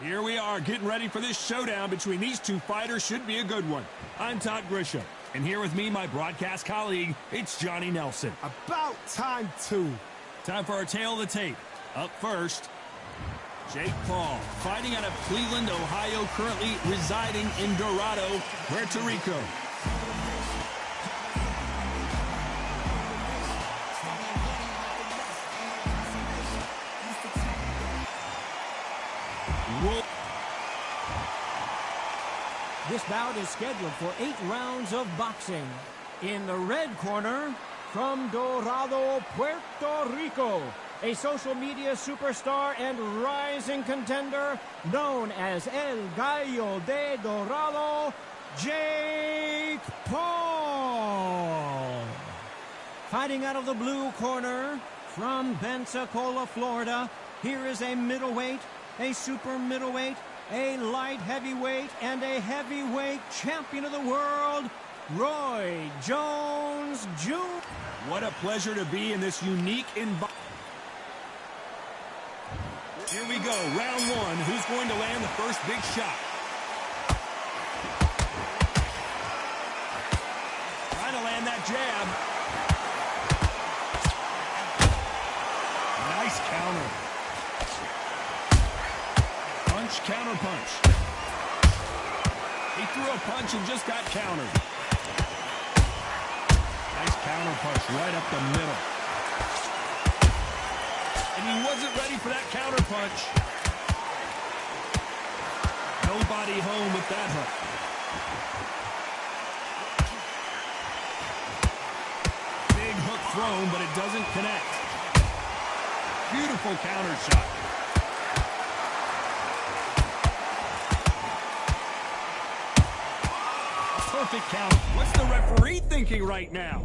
Here we are getting ready for this showdown between these two fighters. Should be a good one. I'm Todd Grisham, and here with me, my broadcast colleague, it's Johnny Nelson. About time, too. Time for our tale of the tape. Up first, Jake Paul, fighting out of Cleveland, Ohio, currently residing in Dorado, Puerto Rico. This bout is scheduled for 8 rounds of boxing. In the red corner, from Dorado, Puerto Rico, a social media superstar and rising contender known as El Gallo de Dorado, Jake Paul. Fighting out of the blue corner, from Pensacola, Florida, here is a middleweight, a super middleweight, a light heavyweight, and a heavyweight champion of the world, Roy Jones Jr. What a pleasure to be in this unique environment. Here we go, round one. Who's going to land the first big shot? Trying to land that jab. Nice counter. Punch, counter punch. He threw a punch and just got countered. Nice counter punch right up the middle. And he wasn't ready for that counter punch. Nobody home with that hook. Big hook thrown, but it doesn't connect. Beautiful counter shot. Perfect count. What's the referee thinking right now?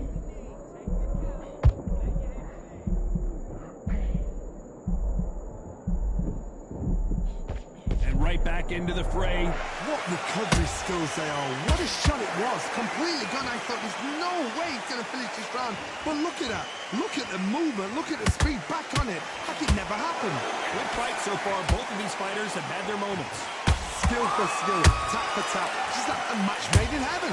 And right back into the fray. What recovery skills they are. What a shot it was. Completely gone. I thought there's no way he's going to finish this round. But look at that. Look at the movement. Look at the speed. Back on it. Like it never happened. Good fight so far. Both of these fighters have had their moments. Skill for skill. Tap for tap. Just like a match made in heaven.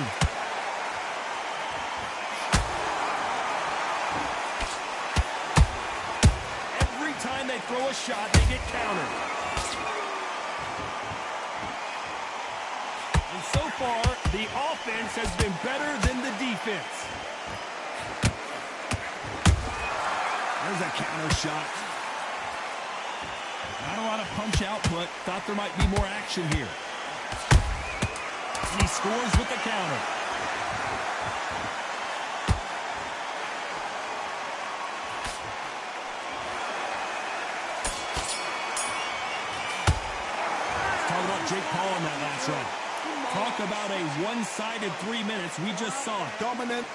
Every time they throw a shot, they get countered. And so far, the offense has been better than the defense. There's a counter shot. Not a lot of punch output. Thought there might be more action here. And he scores with the counter. Let's talk about Jake Paul in that last round. Talk about a one-sided 3 minutes. We just saw it. Dominant.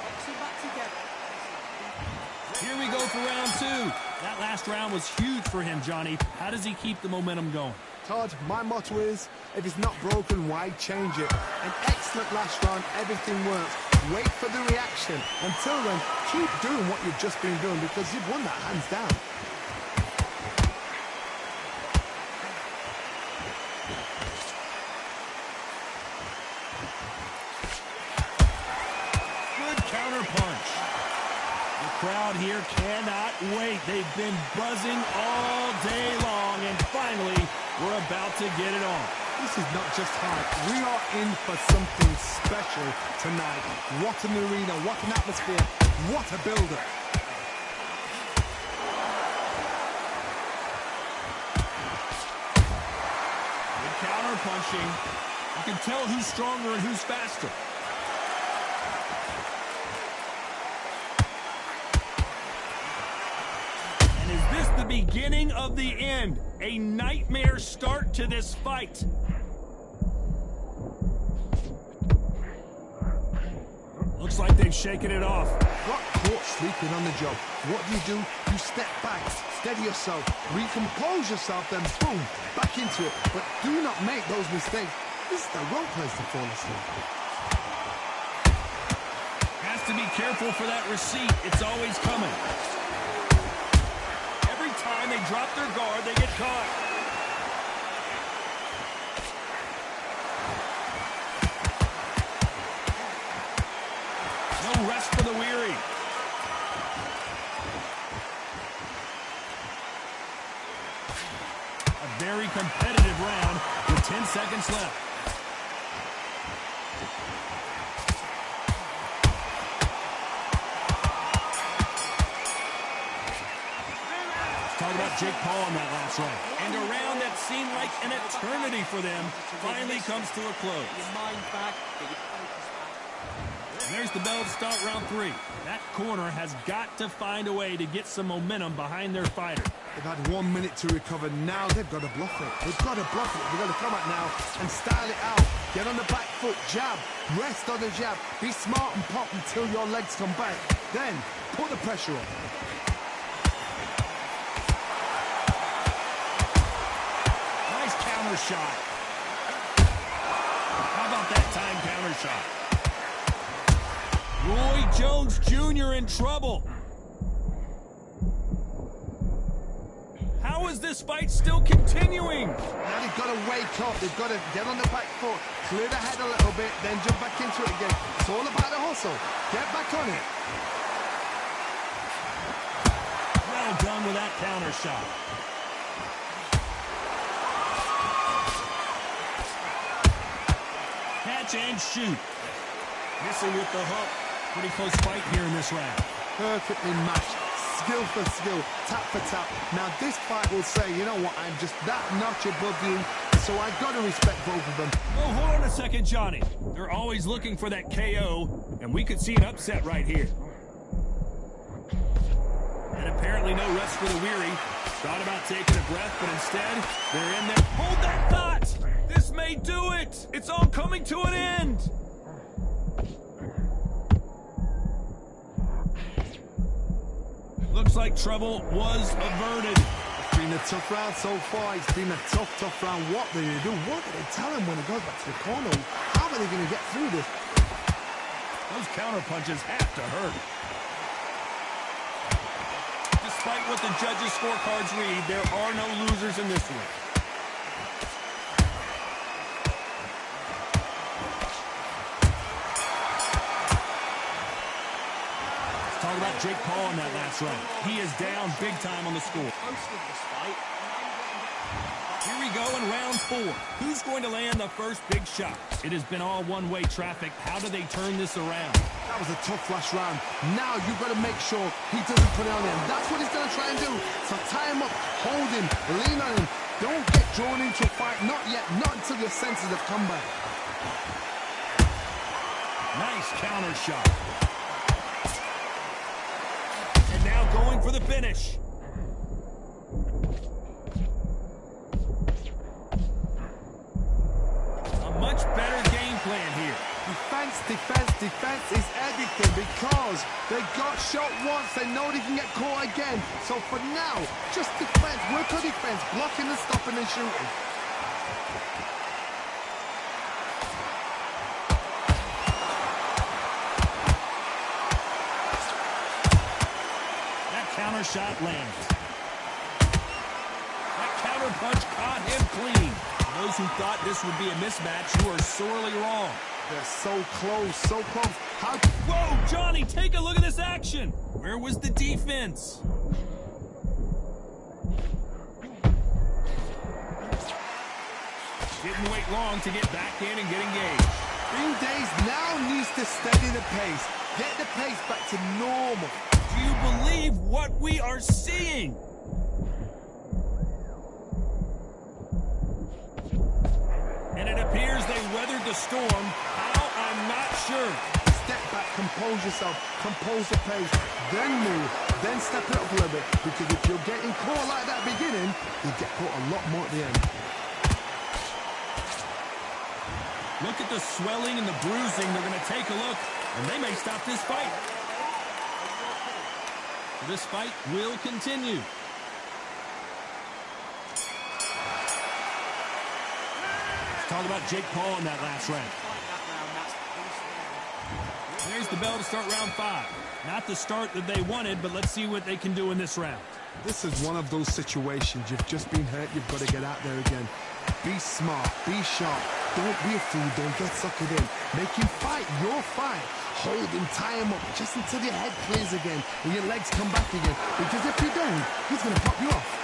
Here we go for round two. That last round was huge for him, Johnny. How does he keep the momentum going? Todd, my motto is, if it's not broken, why change it? An excellent last round. Everything works. Wait for the reaction. Until then, keep doing what you've just been doing because you've won that hands down. Crowd here cannot wait. They've been buzzing all day long, and finally, we're about to get it on. This is not just hype. We are in for something special tonight. What an arena, what an atmosphere, what a build-up. Good counter punching. You can tell who's stronger and who's faster. The beginning of the end. A nightmare start to this fight. Looks like they've shaken it off. Got caught sleeping on the job. What do? You step back, steady yourself, recompose yourself, then boom, back into it. But do not make those mistakes. This is the wrong place to fall asleep. Has to be careful for that receipt. It's always coming. Time they drop their guard, they get caught. rest for the weary. A very competitive round with 10 seconds left. Talk about Jake Paul in that last round. And a round that seemed like an eternity for them finally comes to a close. And there's the bell to start round 3. That corner has got to find a way to get some momentum behind their fighter. They've had 1 minute to recover. Now they've got to bluff it. They've got to bluff it. They've got to come out now and style it out. Get on the back foot, jab, rest on the jab. Be smart and pop until your legs come back. Then put the pressure on. Nice counter shot. How about that time counter shot? Roy Jones Jr. in trouble. How is this fight still continuing? Now they've got to wake up. They've got to get on the back foot, clear the head a little bit, then jump back into it again. It's all about the hustle. Get back on it. Well done with that counter shot. Catch and shoot. Missing with the hook. Pretty close fight here in this round. Perfectly matched. Skill for skill, tap for tap. Now this fight will say, you know what, I'm just that notch above you, so I've got to respect both of them. Oh, hold on a second, Johnny. They're always looking for that KO, and we could see an upset right here. And apparently no rest for the weary. Thought about taking a breath, but instead, they're in there. Hold that thought! This may do it! It's all coming to an end! Looks like trouble was averted. It's been a tough round so far. It's been a tough round. What do they do? What do they tell him when he goes back to the corner? How are they going to get through this? Those counter punches have to hurt. Despite what the judges' scorecards read, there are no losers in this one. Talk about Jake Paul in that last round. He is down big time on the score. Here we go in round 4. Who's going to land the first big shot? It has been all one-way traffic. How do they turn this around? That was a tough last round. Now you've got to make sure he doesn't put it on him. That's what he's going to try and do. So tie him up, hold him, lean on him. Don't get drawn into a fight. Not yet. Not until your senses have come back. Nice counter shot. Now going for the finish. A much better game plan here. Defense, defense, defense is everything because they got shot once. They know they can get caught again. So for now, just defense, work on defense, blocking and stopping and shooting. Counter shot lands. That counter punch caught him clean. Those who thought this would be a mismatch, you are sorely wrong. They're so close, so close. How? Whoa, Johnny, take a look at this action. Where was the defense? Didn't wait long to get back in and get engaged. Green Days now needs to steady the pace. Get the pace back to normal. Do you believe what we are seeing? And it appears they weathered the storm. How? I'm not sure. Step back, compose yourself, compose the pace, then move, then step it up a little bit. Because if you're getting caught like that beginning, you get caught a lot more at the end. Look at the swelling and the bruising. They're going to take a look, and they may stop this fight. This fight will continue. Let's talk about Jake Paul in that last round. There's the bell to start round 5. Not the start that they wanted, but let's see what they can do in this round. This is one of those situations. You've just been hurt. You've got to get out there again. Be smart. Be sharp. Don't be a fool. Don't get suckered in. Make him fight your fight. Hold him, tie him up, just until your head clears again and your legs come back again. Because if you don't, he's going to pop you off.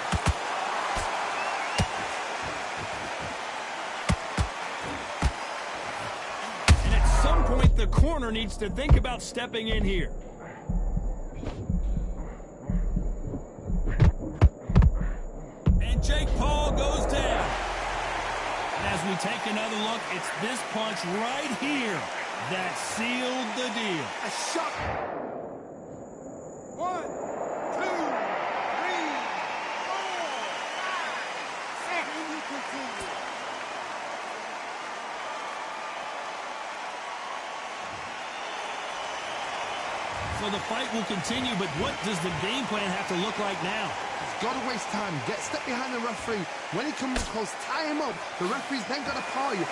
And at some point, the corner needs to think about stepping in here. And Jake Paul goes down. And as we take another look, it's this punch right here that sealed the deal. A shot. 1, 2, 3, 4, 5, 6. And you continue. So the fight will continue, but what does the game plan have to look like now? He's got to waste time. Step behind the referee. When he comes close, tie him up. The referee's then got to paw you.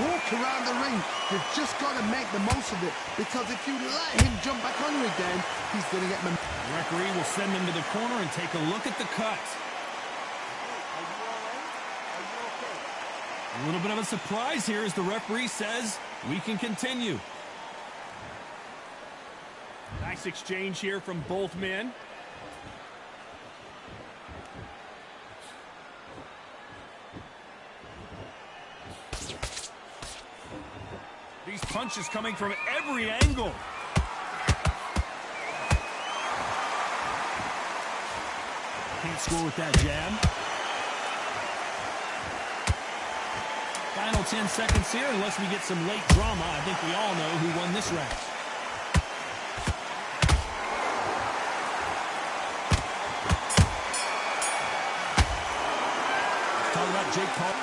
Walk around the ring. You've just got to make the most of it. Because if you let him jump back on you again, he's going to get them. The referee will send him to the corner and take a look at the cut. Are you all right? Are you okay? A little bit of a surprise here as the referee says we can continue. Nice exchange here from both men. These punches coming from every angle. Can't score with that jab. Final 10 seconds here, unless we get some late drama. I think we all know who won this round. Talk about Jake Paul.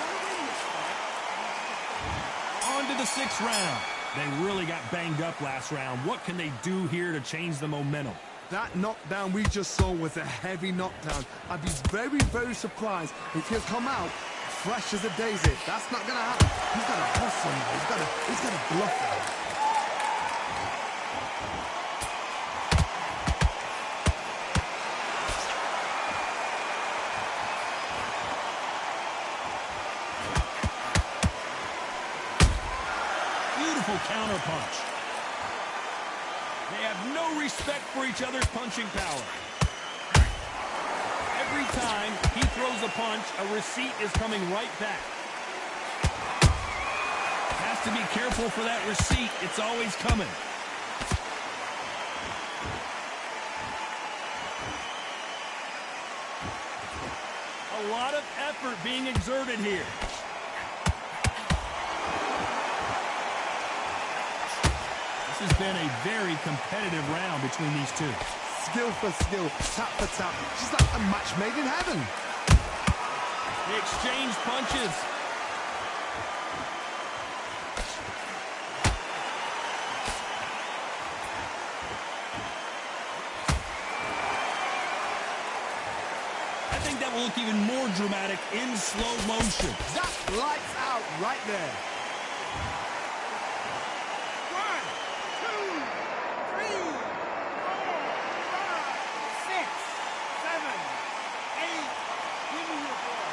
On to the 6th round. They really got banged up last round. What can they do here to change the momentum? That knockdown we just saw was a heavy knockdown. I'd be very, very surprised if he'll come out fresh as a daisy. That's not going to happen. He's got to hustle now. He's got to bluff now. Beautiful counter punch. They have no respect for each other's punching power. Every time he throws a punch, a receipt is coming right back. Has to be careful for that receipt. It's always coming. A lot of effort being exerted here. This has been a very competitive round between these two. Skill for skill, tap for tap. Just like a match made in heaven. They exchange punches. I think that will look even more dramatic in slow motion. That lights out right there. 1, 2, 3, 4, 5, 6, 7, 8. Give me your ball.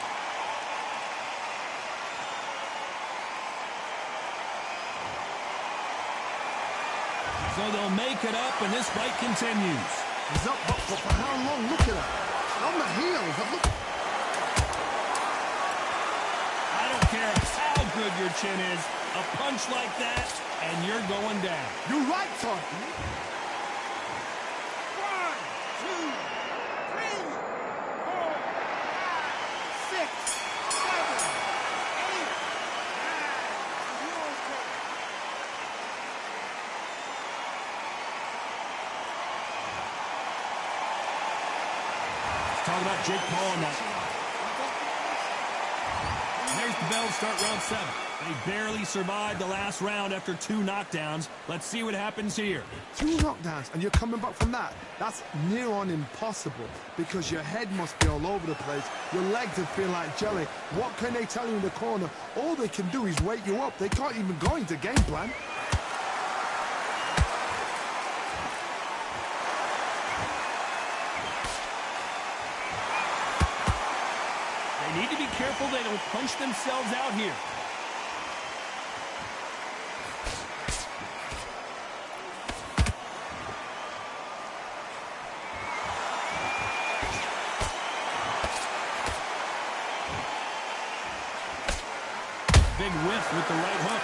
So they'll make it up, and this fight continues. He's up, but for how long? Look at that. On the heels. Look. I don't care how good your chin is, a punch like that, and you're going down. You're right, Tom. 1, 2, 3, 4, 5, 6, 7, 8, 9. Are you okay? Talk about Jake Paul now. And there's the bell to start round 7. They barely survived the last round after 2 knockdowns. Let's see what happens here. 2 knockdowns, and you're coming back from that. That's near on impossible, because your head must be all over the place. Your legs would feel like jelly. What can they tell you in the corner? All they can do is wake you up. They can't even go into game plan. They need to be careful they don't punch themselves out here. with the right hook.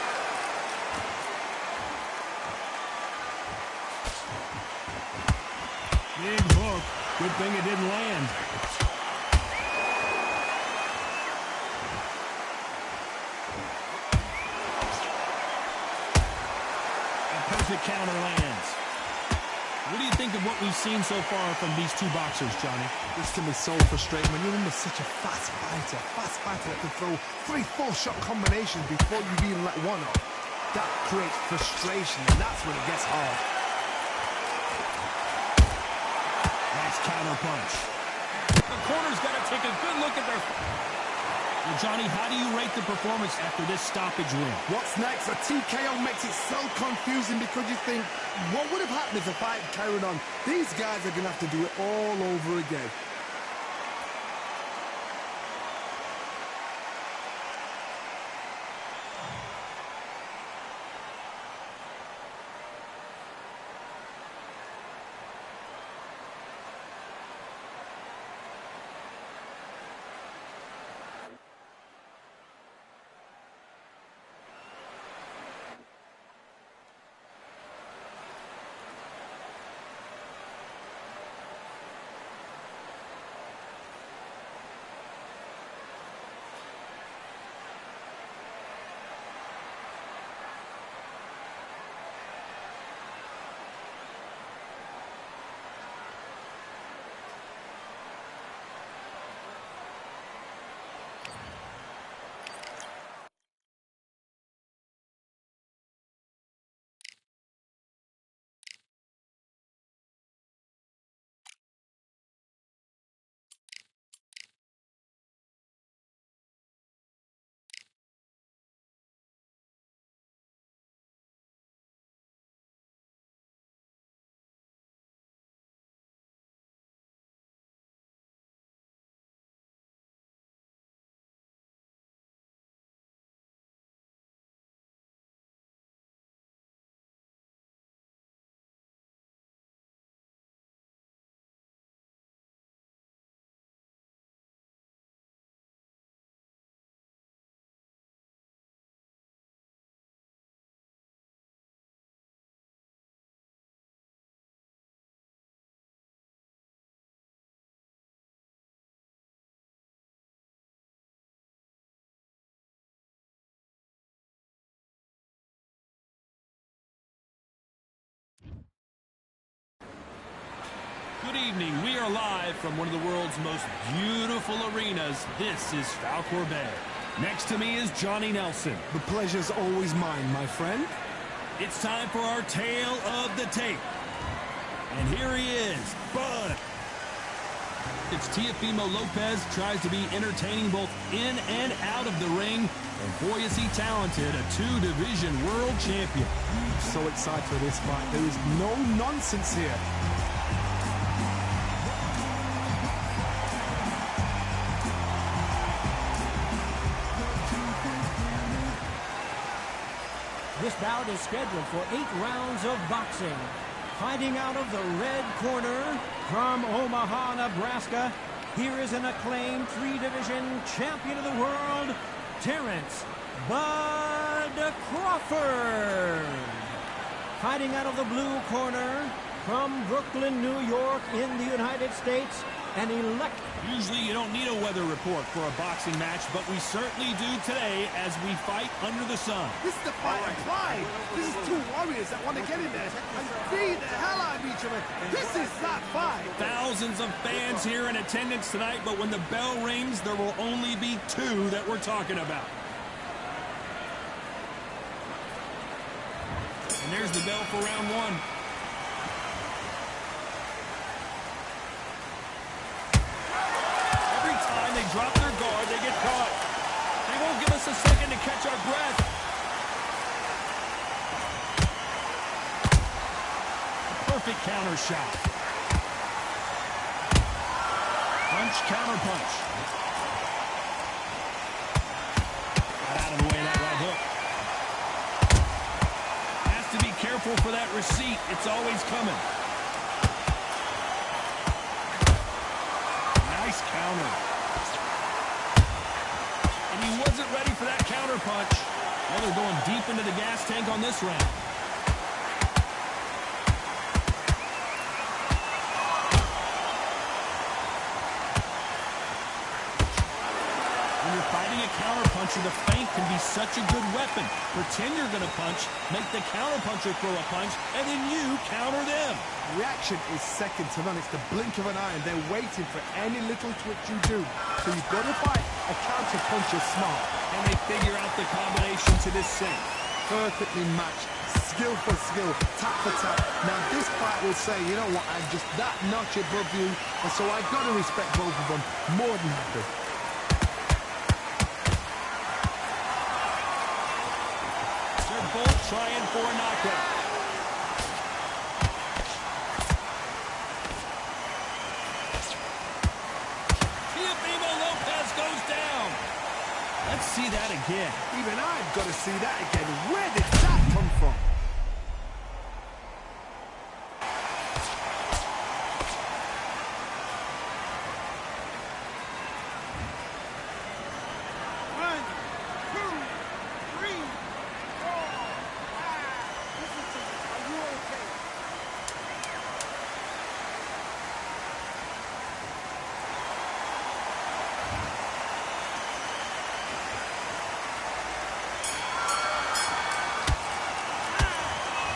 Big hook. Good thing it didn't land. The counter lands. What do you think of what we've seen so far from these two boxers, Johnny? This can be so frustrating when you're under such a fast fighter that can throw 3-4 shot combinations before you even let one off. That creates frustration, and that's when it gets hard. Nice counter punch. The corner's got to take a good look at their... Well, Johnny, how do you rate the performance after this stoppage win? What's next? A TKO makes it so confusing because you think, what would have happened if the fight carried on? These guys are going to have to do it all over again. Good evening. We are live from one of the world's most beautiful arenas. This is Falcor Bay. Next to me is Johnny Nelson. The pleasure's always mine, my friend. It's time for our tale of the tape. And here he is, Bud. It's Teofimo Lopez, tries to be entertaining both in and out of the ring. And boy, is he talented, a two-division world champion. I'm so excited for this fight. There is no nonsense here. This bout is scheduled for 8 rounds of boxing. Fighting out of the red corner from Omaha, Nebraska, here is an acclaimed 3-division champion of the world, Terrence Bud Crawford. Fighting out of the blue corner from Brooklyn, New York in the United States, an elect... Usually you don't need a weather report for a boxing match, but we certainly do today as we fight under the sun. This is the fight of pride. This is two warriors that want to get in there and beat the hell out of each other. This is that fight. Thousands of fans here in attendance tonight, but when the bell rings, there will only be 2 that we're talking about. And there's the bell for round 1. They drop their guard, they get caught. They won't give us a second to catch our breath. A perfect counter shot. Punch, counter punch. Got out of the way of that right hook. Has to be careful for that receipt. It's always coming. Nice counter. He wasn't ready for that counter punch. Well, they're going deep into the gas tank on this round. When you're fighting a counterpuncher, the feint can be such a good weapon. Pretend you're going to punch, make the counterpuncher throw a punch, and then you counter them. Reaction is second to none. It's the blink of an eye, and they're waiting for any little twitch you do. So you've got to fight a counterpuncher smart. And they figure out the combination to this sink. Perfectly matched, skill for skill, tap for tap. Now this fight will say, you know what, I'm just that notch above you, and so I've got to respect both of them more than happy. They're both trying for a knockout. Goes down. Let's see that again. Even I've got to see that again. Where did that come from? One, two, three, four, five. Listen to me. Are you okay?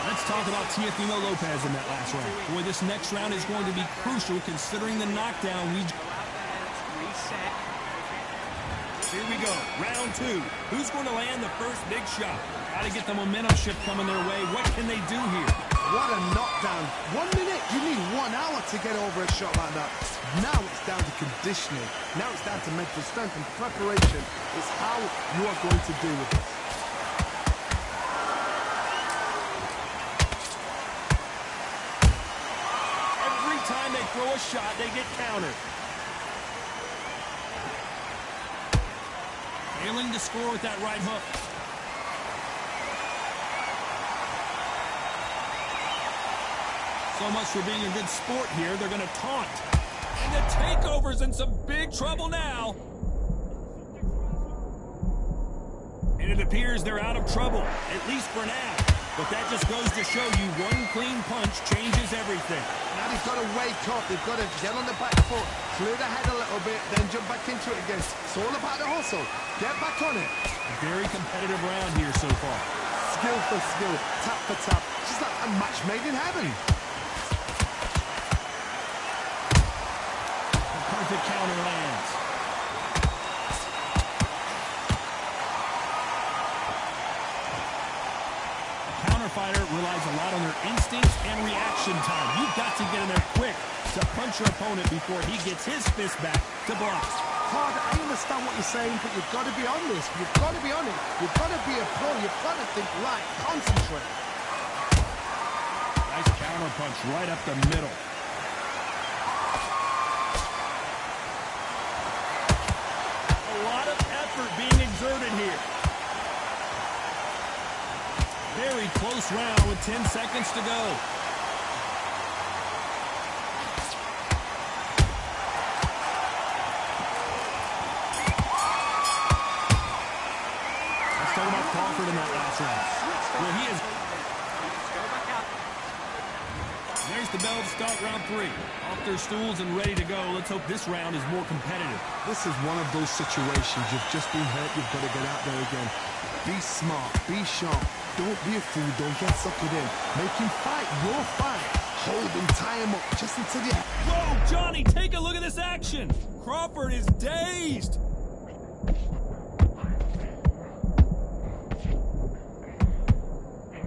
Let's talk about Teofimo Lopez in that last round. Boy, this next round is going to be crucial considering the knockdown we... Reset. Here we go, round two. Who's going to land the first big shot? Got to get the momentum shift coming their way. What can they do here? What a knockdown. 1 minute, you need 1 hour to get over a shot like that. Now it's down to conditioning. Now it's down to mental strength and preparation. It's how you are going to deal with this. Every time they throw a shot, they get countered. Failing to score with that right hook. So much for being a good sport here. They're going to taunt. And the takeover's in some big trouble now. And it appears they're out of trouble, at least for now. But that just goes to show you one clean punch changes everything. Now they've got to wake up. They've got to get on the back foot, clear the head a little bit, then jump back into it again. It's all about the hustle. Get back on it. A very competitive round here so far. Skill for skill, tap for tap. Just like a match made in heaven. A perfect counter lands. Fighter relies a lot on their instincts and reaction time. You've got to get in there quick to punch your opponent before he gets his fist back to block. Hard, I understand what you're saying, but you've got to be on this. You've got to be on it. You've got to be a pro. You've got to think right. Concentrate. Nice counter punch right up the middle. A lot of effort being exerted here. Very close round with 10 seconds to go. Let's talk about Crawford in that last round. Well, he is... There's the bell to start round three. Off their stools and ready to go. Let's hope this round is more competitive. This is one of those situations. You've just been hurt. You've got to get out there again. Be smart. Be sharp. Don't be a fool. Don't get suckered in. Make him fight your fight. Hold him, tie him up just until the end. Whoa, Johnny, take a look at this action. Crawford is dazed.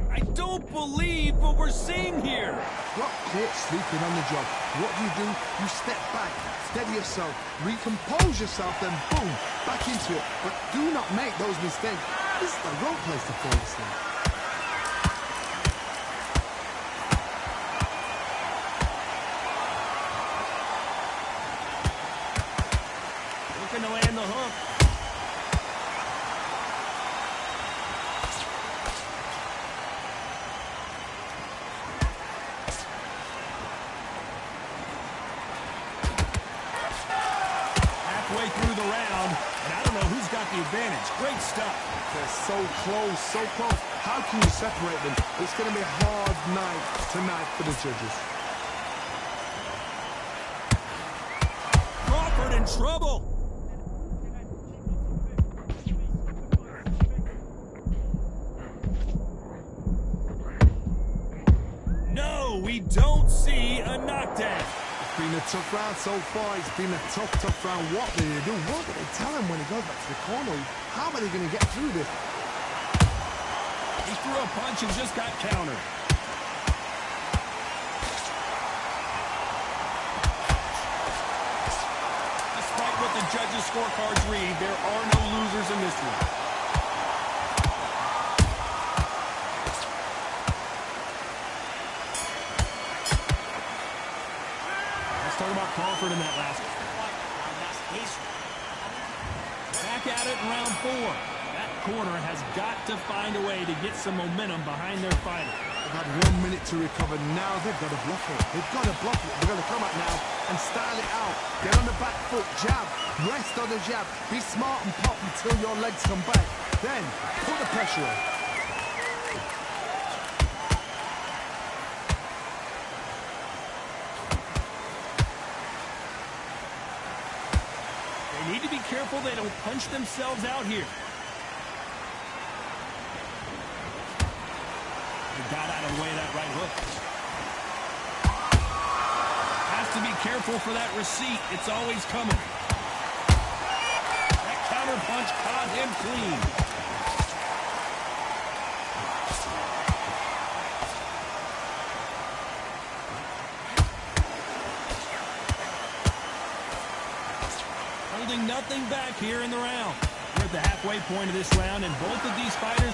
I don't believe what we're seeing here. Got caught sleeping on the job. What do? You step back, steady yourself, recompose yourself, then boom, back into it. But do not make those mistakes. This is the wrong place to fall asleep. Looking to land the hook. Halfway through the round, And I don't know who's got the advantage. Great stuff. They're so close, so close. How can you separate them? It's going to be a hard night tonight for the judges. Crawford in trouble. No, we don't see a knockdown. It's been a tough round so far. It's been a tough round. What will they do? What will they tell him when he goes back to the corner? How are they going to get through this? He threw a punch and just got countered. Despite what the judges' scorecards read, there are no losers in this one. Let's talk about Crawford in that last one. Back at it in round 4. That corner has got to find a way to get some momentum behind their fighter. They've had 1 minute to recover. Now they've got to block it. They've got to block it. They've got to come out now and style it out. Get on the back foot, jab, rest on the jab. Be smart and pop until your legs come back. Then put the pressure on. They need to be careful they don't punch themselves out here. They got out of the way of that right hook. Has to be careful for that receipt. It's always coming. That counter punch caught him clean. Holding nothing back here in the round. We're at the halfway point of this round, and both of these fighters...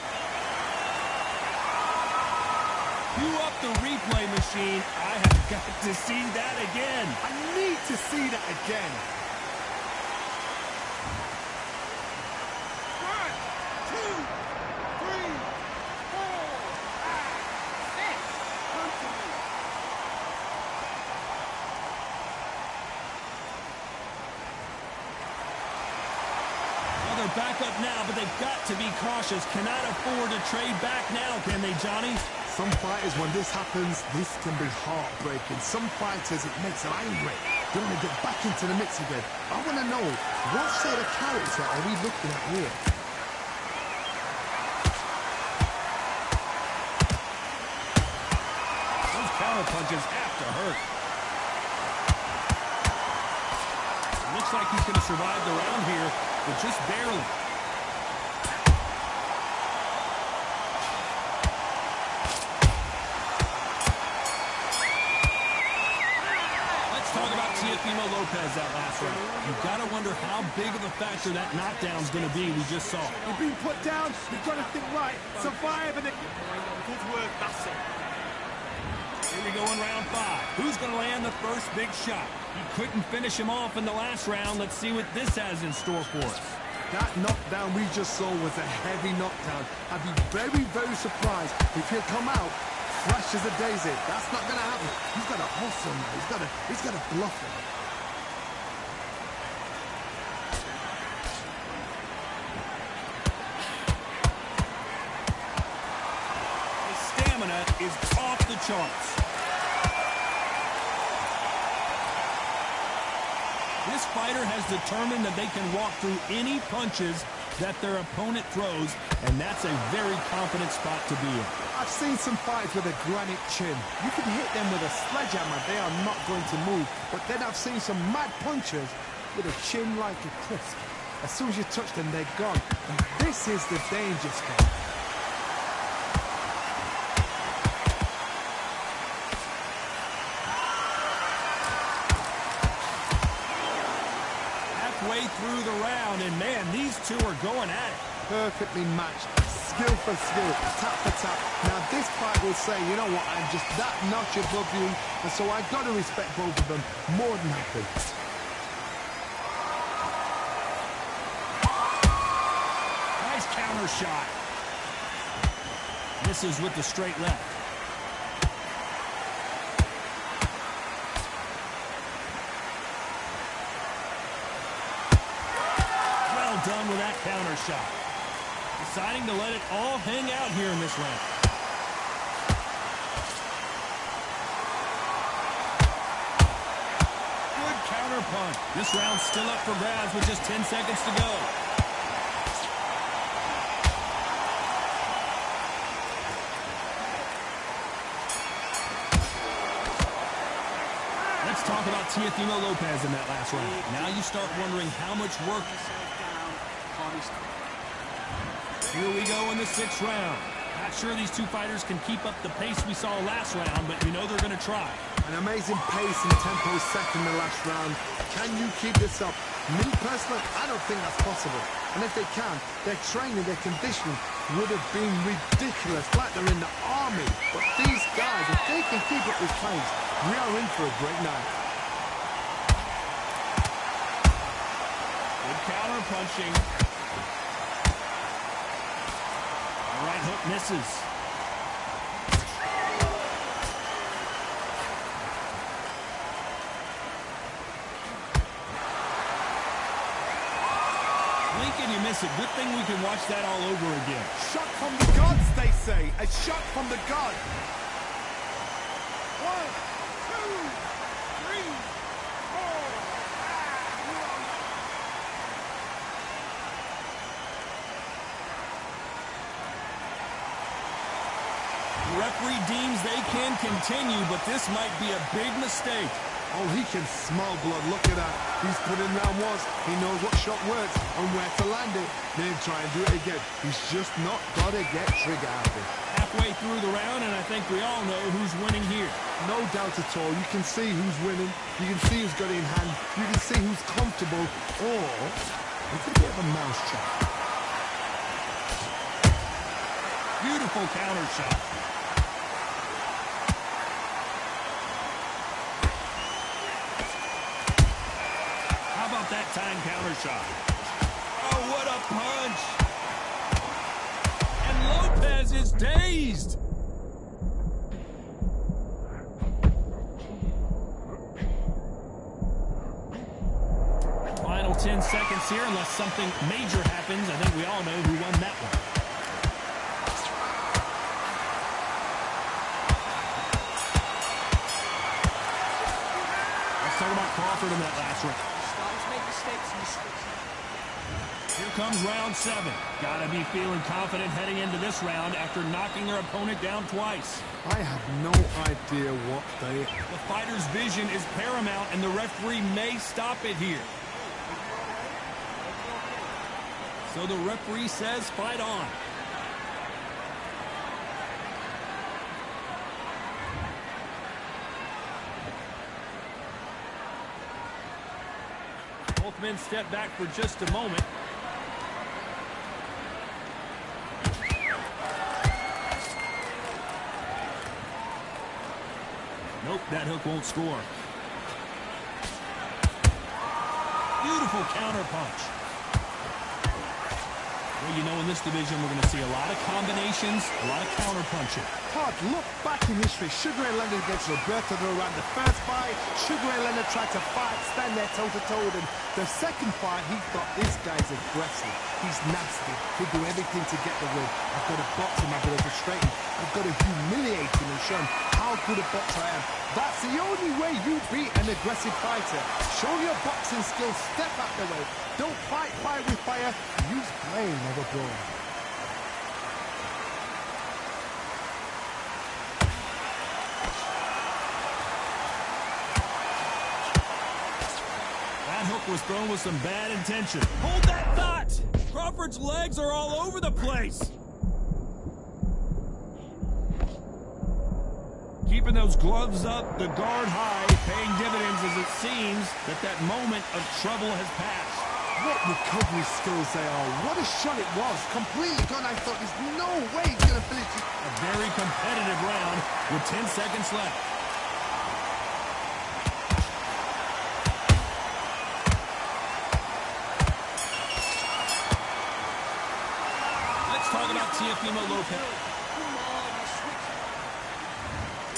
Cue up the replay machine. I have got to see that again. I need to see that again. 1, 2, 3, 4, 5, 6. Come to me. Well, they're back up now, but they've got to be cautious. Cannot afford to trade back now, can they, Johnny? Some fighters, when this happens, this can be heartbreaking. Some fighters, it makes them angry. They want to get back into the mix again. I want to know, what sort of character are we looking at here? Those counter punches have to hurt. It looks like he's going to survive the round here, but just barely. Lopez that last round. You've got to wonder how big of a factor that knockdown's going to be we just saw. You've been put down. You've got to think right. Survive and... Good work, that's it. Here we go in round 5. Who's going to land the first big shot? He couldn't finish him off in the last round. Let's see what this has in store for us. That knockdown we just saw was a heavy knockdown. I'd be very, very surprised if he'll come out fresh as a daisy. That's not going to happen. He's got to hustle now. He's got to bluff it. Is off the charts. This fighter has determined that they can walk through any punches that their opponent throws, and that's a very confident spot to be in. I've seen some fights with a granite chin. You can hit them with a sledgehammer, they are not going to move. But then I've seen some mad punchers with a chin like a crisp. As soon as you touch them, they're gone. And this is the danger spot. Through the round, and man, these two are going at it. Perfectly matched, skill for skill, tap for tap. Now this fight will say, you know what, I'm just that notch above you, and so I've got to respect both of them more than happy. Nice counter shot. Misses with the straight left. well done with that counter shot. Deciding to let it all hang out here in this round. Good counter punch. This round's still up for grabs with just 10 seconds to go. Let's talk about Teofimo Lopez in that last round. Now you start wondering how much work. Here we go in the 6th round. Not sure these two fighters can keep up the pace we saw last round, but you know they're going to try. An amazing pace and tempo set in the last round. Can you keep this up? Me, personally, I don't think that's possible. And if they can, their training, their conditioning would have been ridiculous, like they're in the army. But these guys, if they can keep up this pace, we are in for a great night. Good counter punching. Right hook misses. Blink and you miss it. Good thing we can watch that all over again. Shot from the gods, they say. A shot from the god. 1, 2, 3, 4, 5. The referee deems they can continue, but this might be a big mistake. Oh, he can smell blood. Look at that. He's put in round once. He knows what shot works and where to land it. Then try and do it again. He's just not got to get trigger happy. Halfway through the round, and I think we all know who's winning here. No doubt at all. You can see who's winning. You can see who's got it in hand. You can see who's comfortable. Or it's a bit of a mousetrap. Beautiful counter shot. How about that time counter shot? Oh, what a punch! And Lopez is dazed! Final 10 seconds here, unless something major happens. I think we all know who won that one. Let's talk about Crawford in that last round. Starting to make mistakes in the switch. Here comes round 7. Gotta be feeling confident heading into this round after knocking their opponent down twice. I have no idea what they... The fighter's vision is paramount, and the referee may stop it here. So the referee says fight on. Both men step back for just a moment. Nope, that hook won't score. Beautiful counter punch. Well, you know, in this division, we're going to see a lot of combinations, a lot of counter punching. Todd, look back in history. Sugar Ray Leonard against Roberto Duran. The first fight, Sugar Ray Leonard tried to fight, stand there toe-to-toe with him. The second fight, he thought, this guy's aggressive. He's nasty. He'll do everything to get the win. I've got to box him. I've got to frustrate him. I've got to humiliate him and show him how good a boxer I am. That's the only way you beat an aggressive fighter. Show your boxing skills. Step out the way. Don't fight fire with fire. Use blame over brawn. That hook was thrown with some bad intention. Hold that thought! Crawford's legs are all over the place. Keeping those gloves up, the guard high, paying dividends as it seems that moment of trouble has passed. What recovery skills they are. What a shot it was. Completely gone. I thought there's no way he's going to finish it. A very competitive round with 10 seconds left. Let's talk about Teofimo Lopez.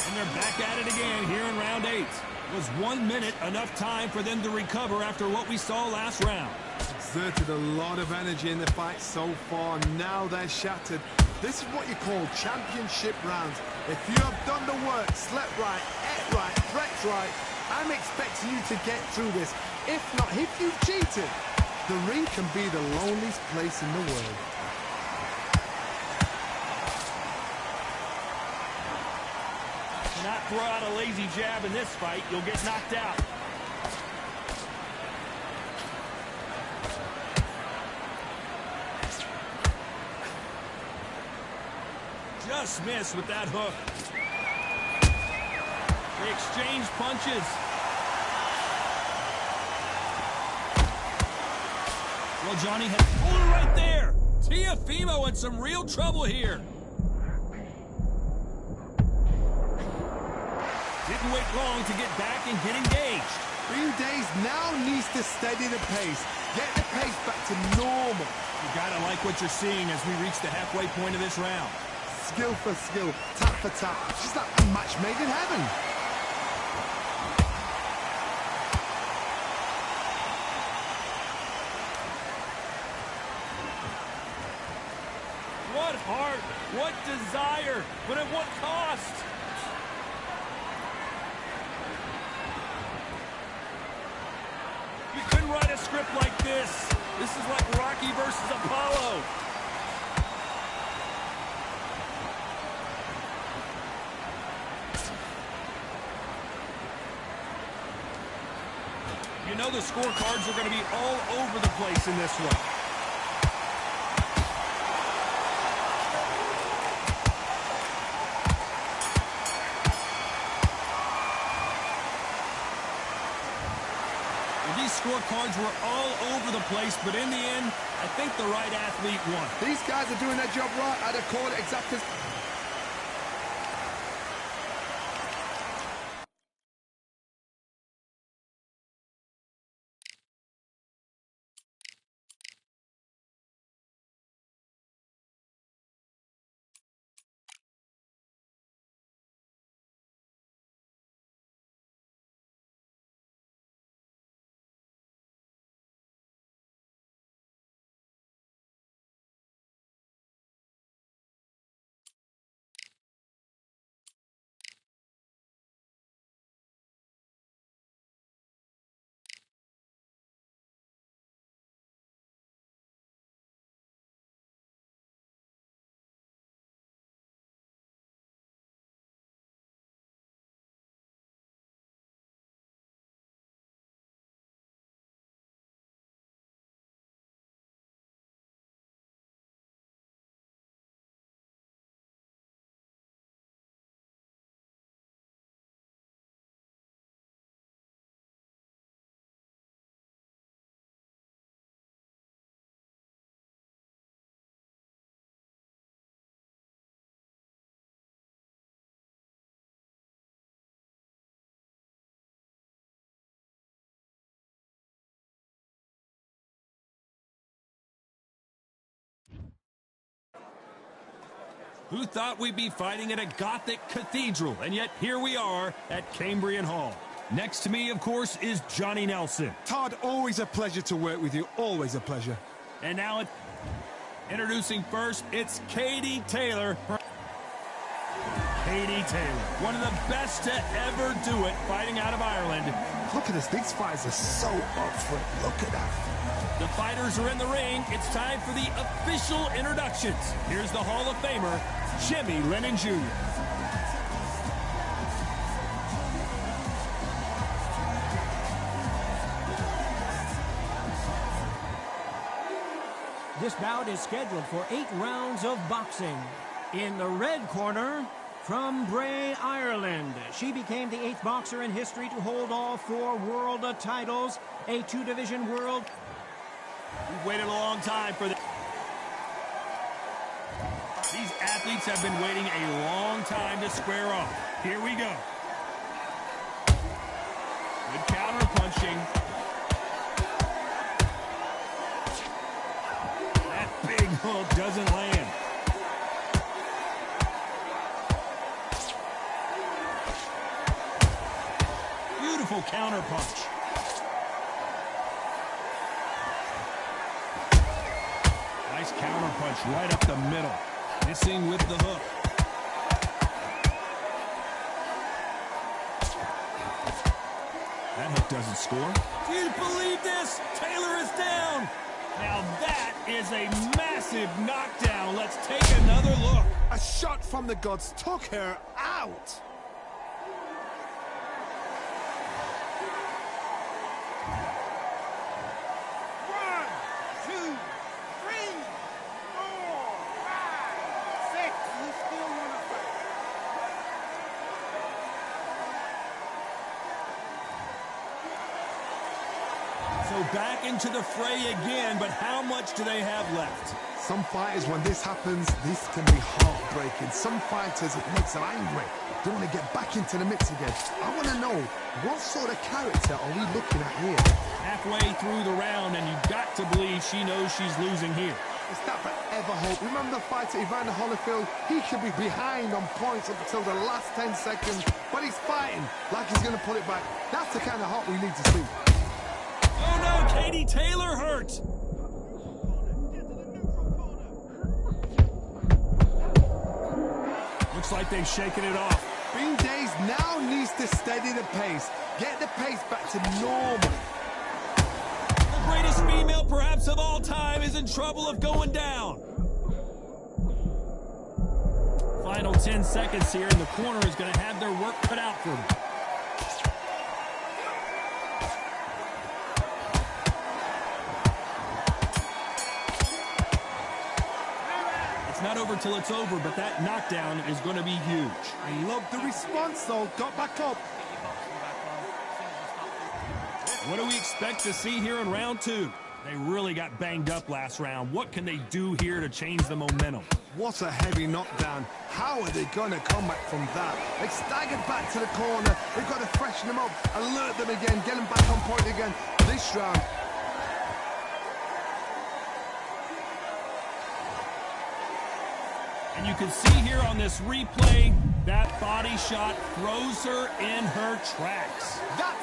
And they're back at it again here in round 8. Was 1 minute enough time for them to recover after what we saw last round? Exerted a lot of energy in the fight so far. Now they're shattered. This is what you call championship rounds. If you have done the work, slept right, ate right, prepped right, I'm expecting you to get through this. If not, if you've cheated, the ring can be the loneliest place in the world. Not throw out a lazy jab in this fight, you'll get knocked out. Just missed with that hook. They exchange punches. Well, Johnny had pulled it right there. Teofimo in some real trouble here. Didn't wait long to get back and get engaged. Green Days now needs to steady the pace. Get the pace back to normal. You gotta like what you're seeing as we reach the halfway point of this round. Skill for skill, tap for tap. She's like a match made in heaven. What heart, what desire, but at what cost? You couldn't write a script like this. This is like Rocky versus Apollo. You know the scorecards are going to be all over the place in this one. These scorecards were all over the place, but in the end, I think the right athlete won. These guys are doing their job right. I'd have called it exactly. Who thought we'd be fighting at a Gothic cathedral? And yet here we are at Cambrian Hall. Next to me, of course, is Johnny Nelson. Todd, always a pleasure to work with you. Always a pleasure. And now, introducing first, it's Katie Taylor. Katie Taylor, one of the best to ever do it, fighting out of Ireland. Look at this. These fighters are so up for it. Look at that. The fighters are in the ring. It's time for the official introductions. Here's the Hall of Famer, Jimmy Lennon Jr. This bout is scheduled for 8 rounds of boxing. In the red corner, from Bray, Ireland, she became the 8th boxer in history to hold all 4 world titles, a 2-division world. We've waited a long time for this. These athletes have been waiting a long time to square off. Here we go. Good counter punching. That big hook doesn't land. counterpunch. Nice counterpunch right up the middle. Missing with the hook. That hook doesn't score. Do you believe this? Taylor is down. Now that is a massive knockdown. Let's take another look. A shot from the gods took her out. One, two, three, four, five, six. You still want to fight? So back into the fray again, but how much do they have left? Some fighters, when this happens, this can be heartbreaking. Some fighters, it makes them angry. They want to get back into the mix again. I want to know, what sort of character are we looking at here? Halfway through the round, and you've got to believe she knows she's losing here. It's that forever hope. Remember the fighter Evander Holyfield? He should be behind on points up until the last 10 seconds, but he's fighting like he's going to pull it back. That's the kind of hope we need to see. Oh no, Katie Taylor hurt. Looks like they've shaken it off. Bean Days now needs to steady the pace. Get the pace back to normal. The greatest female perhaps of all time is in trouble of going down. Final 10 seconds here, and the corner is going to have their work cut out for them. It's not over till it's over, but that knockdown is going to be huge. I love the response, though. Got back up. What do we expect to see here in round two? They really got banged up last round. What can they do here to change the momentum? What a heavy knockdown. How are they going to come back from that? They staggered back to the corner. They've got to freshen them up, alert them again, get them back on point again. This round, and you can see here on this replay, that body shot throws her in her tracks. that's...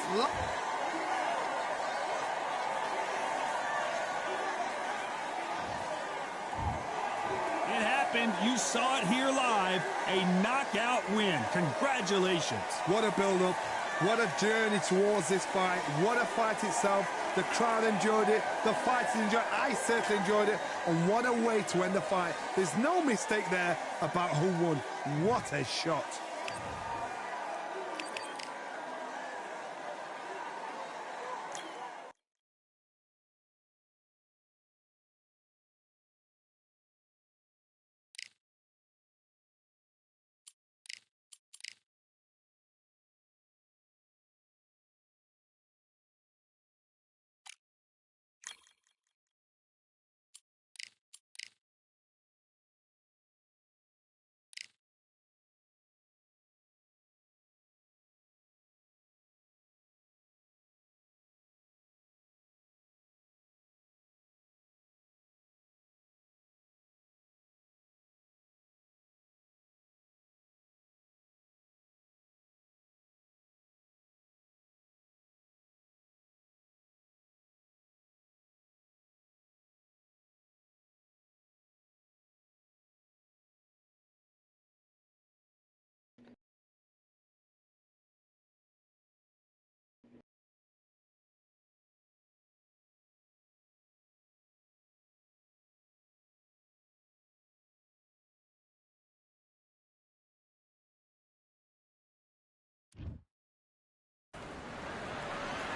It happened. You saw it here live. A knockout win. Congratulations. What a build-up. What a journey towards this fight. What a fight itself. The crowd enjoyed it. The fighters enjoyed it. I certainly enjoyed it. And what a way to end the fight. There's no mistake there about who won. What a shot.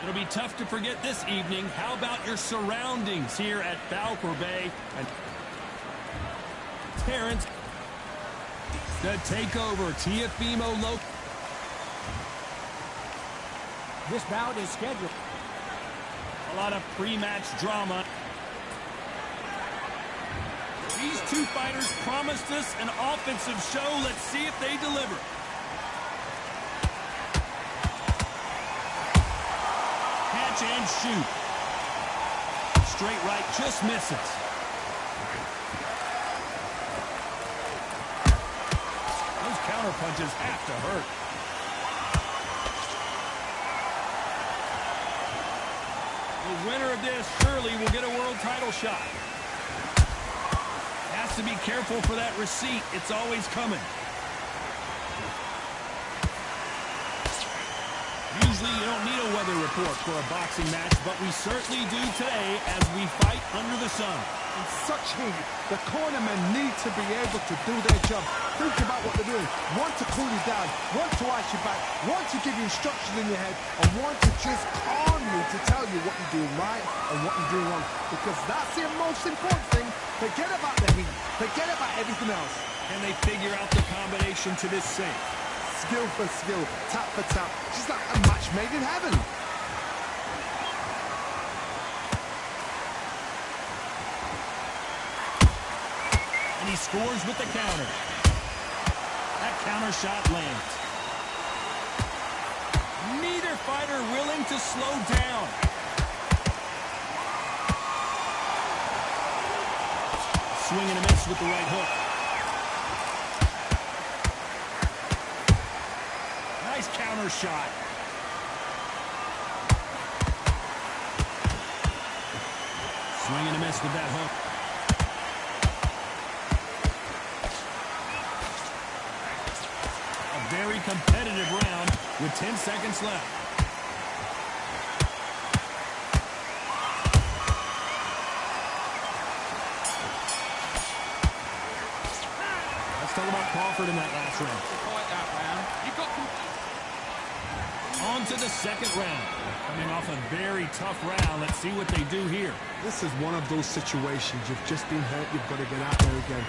It'll be tough to forget this evening. How about your surroundings here at Valcour Bay? And Terrence, the takeover, Teofimo Lopez. This bout is scheduled. A lot of pre-match drama. These two fighters promised us an offensive show. Let's see if they deliver. Catch and shoot. Straight right, just misses. Those counter punches have to hurt. The winner of this surely will get a world title shot. Has to be careful for that receipt. It's always coming. Usually you don't need a weather report for a boxing match, but we certainly do today as we fight under the sun. In such heat, the cornermen need to be able to do their job. Think about what they're doing. One to cool you down, one to ice you back, one to give you instructions in your head, and one to just calmly to tell you what you're doing right and what you're doing wrong. Because that's the most important thing. Forget about the heat. Forget about everything else. Can they figure out the combination to this sink? Skill for skill, tap for tap, just like a match made in heaven. And he scores with the counter. That counter shot lands. Neither fighter willing to slow down. Swing and a miss with the right hook. Nice counter shot. Swing and a miss with that hook. A very competitive round with 10 seconds left. Let's talk about Crawford in that last round. On to the second round. Coming off a very tough round. Let's see what they do here. This is one of those situations. You've just been hurt. You've got to get out there again.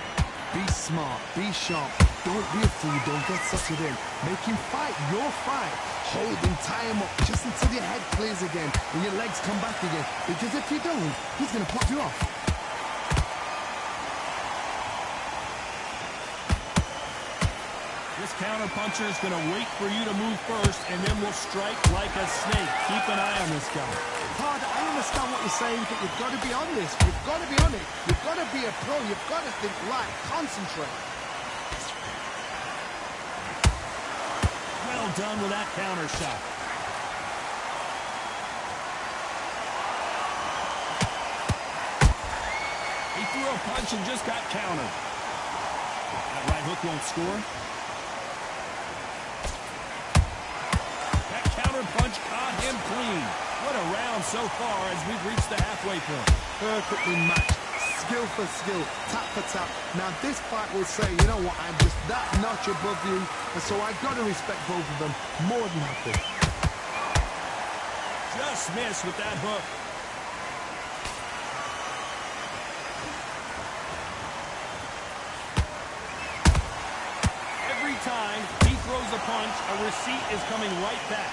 Be smart. Be sharp. Don't be a fool. Don't get suckered in. Make him fight your fight. Hold him, tie him up just until your head clears again and your legs come back again. Because if you don't, he's going to pop you off. This counter-puncher is going to wait for you to move first, and then will strike like a snake. Keep an eye on this guy. Todd, I understand what you're saying, but you've got to be on this. You've got to be on it. You've got to be a pro. You've got to think right. Concentrate. Well done with that counter shot. He threw a punch and just got countered. That right hook won't score. That counter punch caught him clean. What a round so far as we've reached the halfway point. Perfectly matched. Skill for skill, tap for tap. Now this fight will say, you know what, I'm just that notch above you, and so I've got to respect both of them more than happy. Just missed with that hook. Every time he throws a punch, a receipt is coming right back.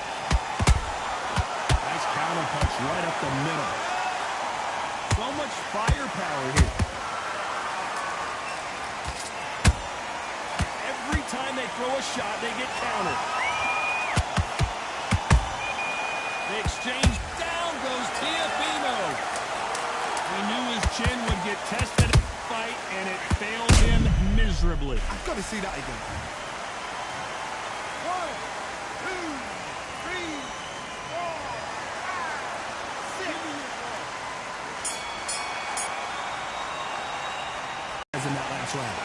Nice counter punch right up the middle. So much firepower here. Every time they throw a shot, they get countered. They exchange. Down goes Teofimo. We knew his chin would get tested in the fight, and it failed him miserably. I've got to see that again. 1, 2, 3, 4, 5, 6. In that last round.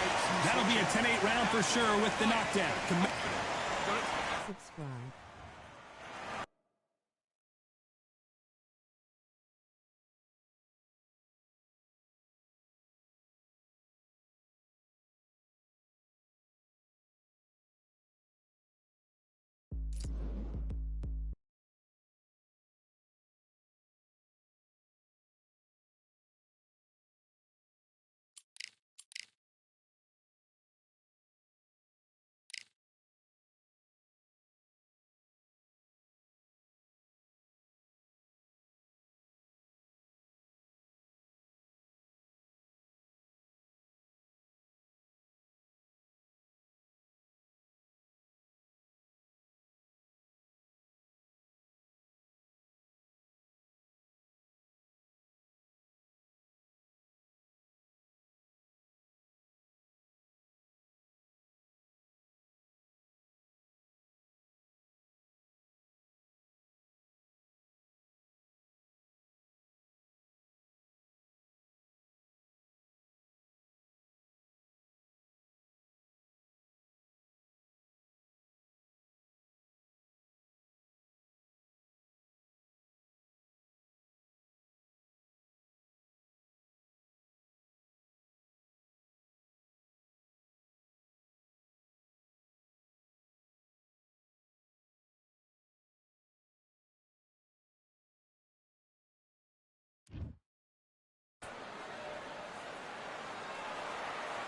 That'll be a 10-8 round for sure with the knockdown. Subscribe.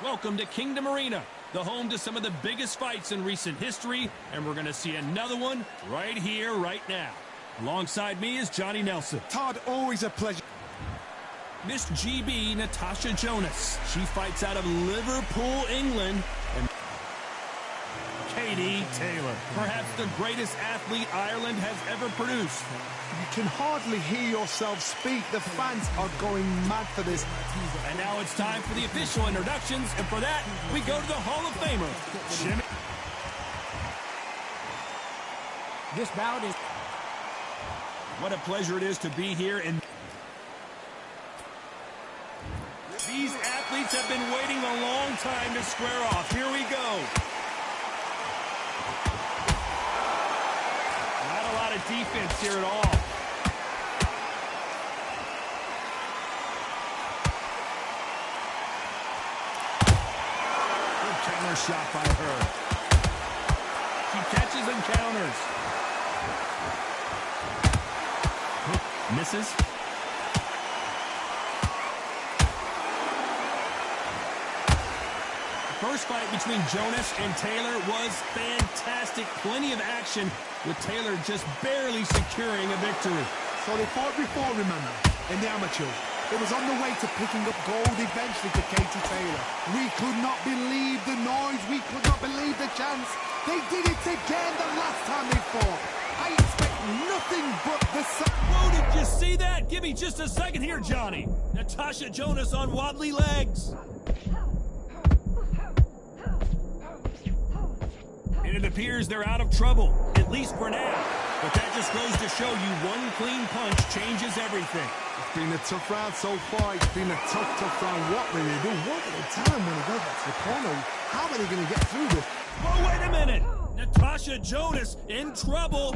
Welcome to Kingdom Arena, the home to some of the biggest fights in recent history, and we're going to see another one right here, right now. Alongside me is Johnny Nelson. Todd, always a pleasure. Miss GB, Natasha Jonas. She fights out of Liverpool, England. And Katie Taylor, perhaps the greatest athlete Ireland has ever produced. You can hardly hear yourself speak. The fans are going mad for this. And now it's time for the official introductions, and for that, we go to the Hall of Famer, Jimmy. This bout is... What a pleasure it is to be here. And these athletes have been waiting a long time to square off. Here we go. Not a lot of defense here at all. Good counter shot by her. She catches and counters. Misses. First fight between Jonas and Taylor was fantastic. Plenty of action, with Taylor just barely securing a victory. So they fought before, remember, in the amateurs. It was on the way to picking up gold eventually for Katie Taylor. We could not believe the noise. We could not believe the chance. They did it again the last time they fought. I expect nothing but the... Whoa, did you see that? Give me just a second here, Johnny. Natasha Jonas on wobbly legs. And it appears they're out of trouble, at least for now. But that just goes to show you one clean punch changes everything. It's been a tough round so far. It's been a tough round. What will they do? What will they tell him when he goes back to the corner? How are they going to get through this? Whoa, wait a minute. Natasha Jonas in trouble.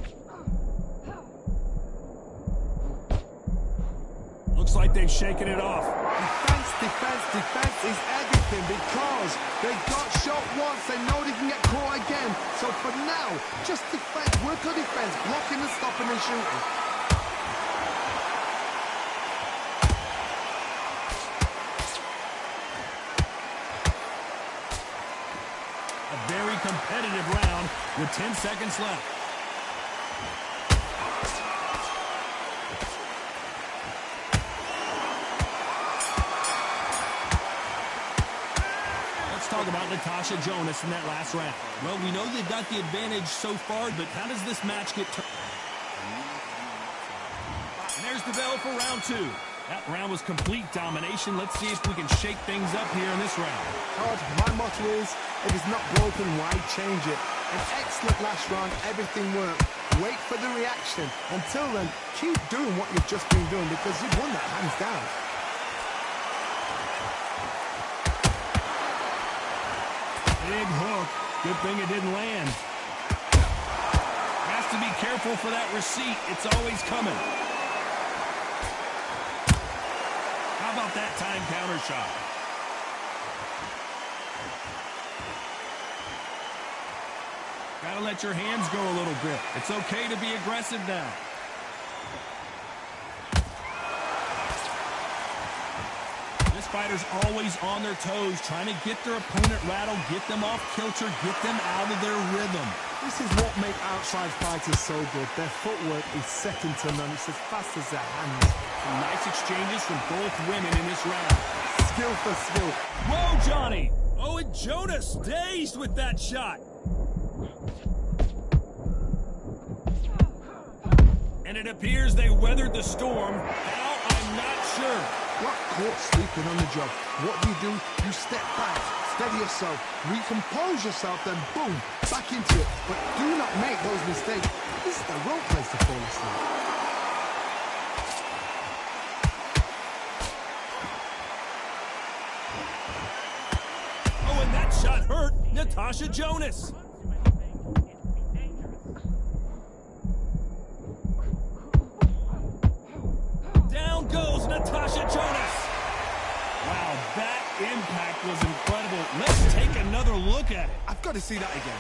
Looks like they've shaken it off. Defense is everything because they got shot once. They know they can get caught again. So for now, just defense, work on defense, blocking and stopping and shooting. A very competitive round with 10 seconds left. Talk about Natasha Jonas in that last round. Well, we know they've got the advantage so far, but how does this match get turned? And there's the bell for round two. That round was complete domination. Let's see if we can shake things up here in this round. Todd, my motto is, if it's not broken, why change it? An excellent last round, everything worked. Wait for the reaction. Until then, keep doing what you've just been doing because you've won that hands down. Big hook. Good thing it didn't land. Has to be careful for that receipt. It's always coming. How about that time counter shot? Gotta let your hands go a little bit. It's okay to be aggressive now. Fighters always on their toes, trying to get their opponent rattled, get them off kilter, get them out of their rhythm. This is what makes outside fighters so good. Their footwork is second to none. It's as fast as their hands. Some nice exchanges from both women in this round. Skill for skill. Whoa, Johnny! Oh, and Jonas dazed with that shot. And it appears they weathered the storm. How? I'm not sure. Got caught sleeping on the job. What do? You step back, steady yourself, recompose yourself, then boom, back into it. But do not make those mistakes. This is the wrong place to fall asleep. Oh, and that shot hurt Natasha Jonas. Down goes Natasha Jonas. Wow, that impact was incredible. Let's take another look at it. I've got to see that again.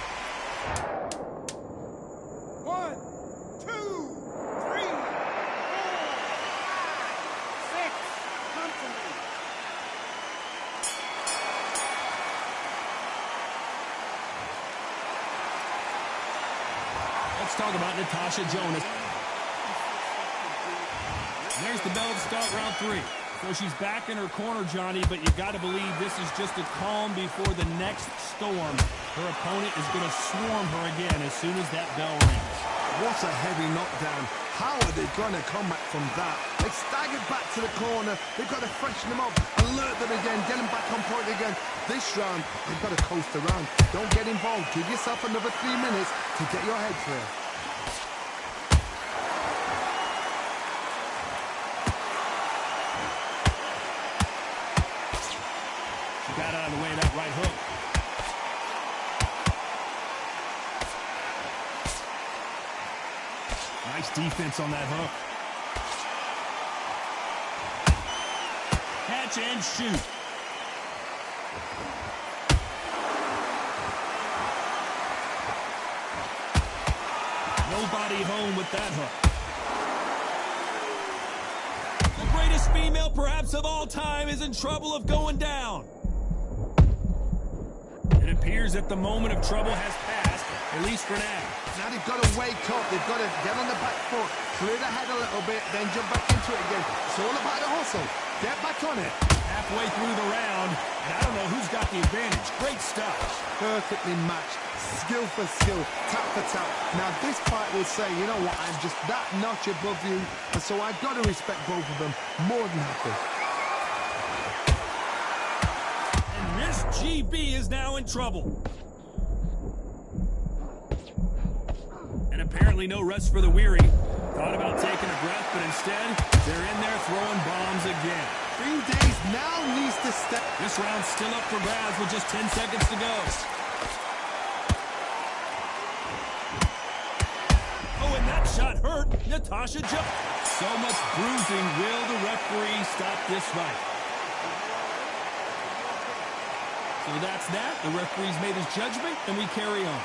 1, 2, 3, 4, 5, 6. Come to me. talk about Natasha Jonas. There's the bell to start round 3. So she's back in her corner, Johnny, but you got to believe this is just a calm before the next storm. Her opponent is going to swarm her again as soon as that bell rings. What a heavy knockdown. How are they going to come back from that? They staggered back to the corner. They've got to freshen them up, alert them again, get them back on point again. This round, they've got to coast around. Don't get involved. Give yourself another 3 minutes to get your head clear. She got out of the way of that right hook. Nice defense on that hook. Catch and shoot. Nobody home with that hook. The greatest female perhaps of all time is in trouble of going down. It appears that the moment of trouble has passed, at least for now. Now they've got to wake up. They've got to get on the back foot, clear the head a little bit, then jump back into it again. It's all about the hustle. Get back on it. Halfway through the round, and I don't know who's got the advantage. Great stuff. Perfectly matched. Skill for skill, tap for tap. Now this fight will say, you know what, I'm just that notch above you, and so I've got to respect both of them more than happy. And Miss GB is now in trouble. And apparently no rest for the weary. Thought about taking a breath, but instead, they're in there throwing bombs again. 3 days now needs to step. This round's still up for grabs with just 10 seconds to go. Oh, and that shot hurt Natasha Jonas. So much bruising. Will the referee stop this fight? So that's that. The referee's made his judgment, and we carry on.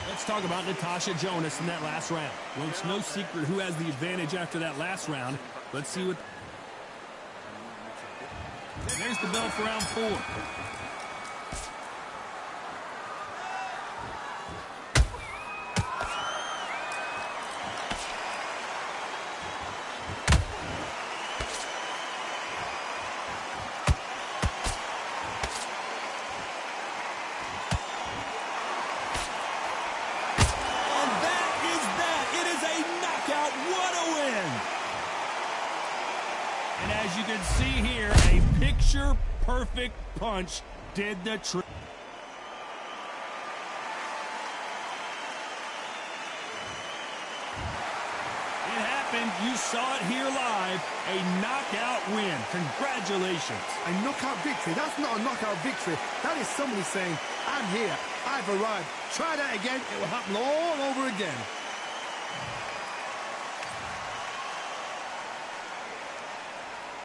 Let's talk about Natasha Jonas in that last round. Well, it's no secret who has the advantage after that last round. Let's see what... There's the bell for round 4. As you can see here, a picture-perfect punch did the trick. It happened. You saw it here live. A knockout win. Congratulations. A knockout victory? That's not a knockout victory. That is somebody saying, I'm here. I've arrived. Try that again. It will happen all over again.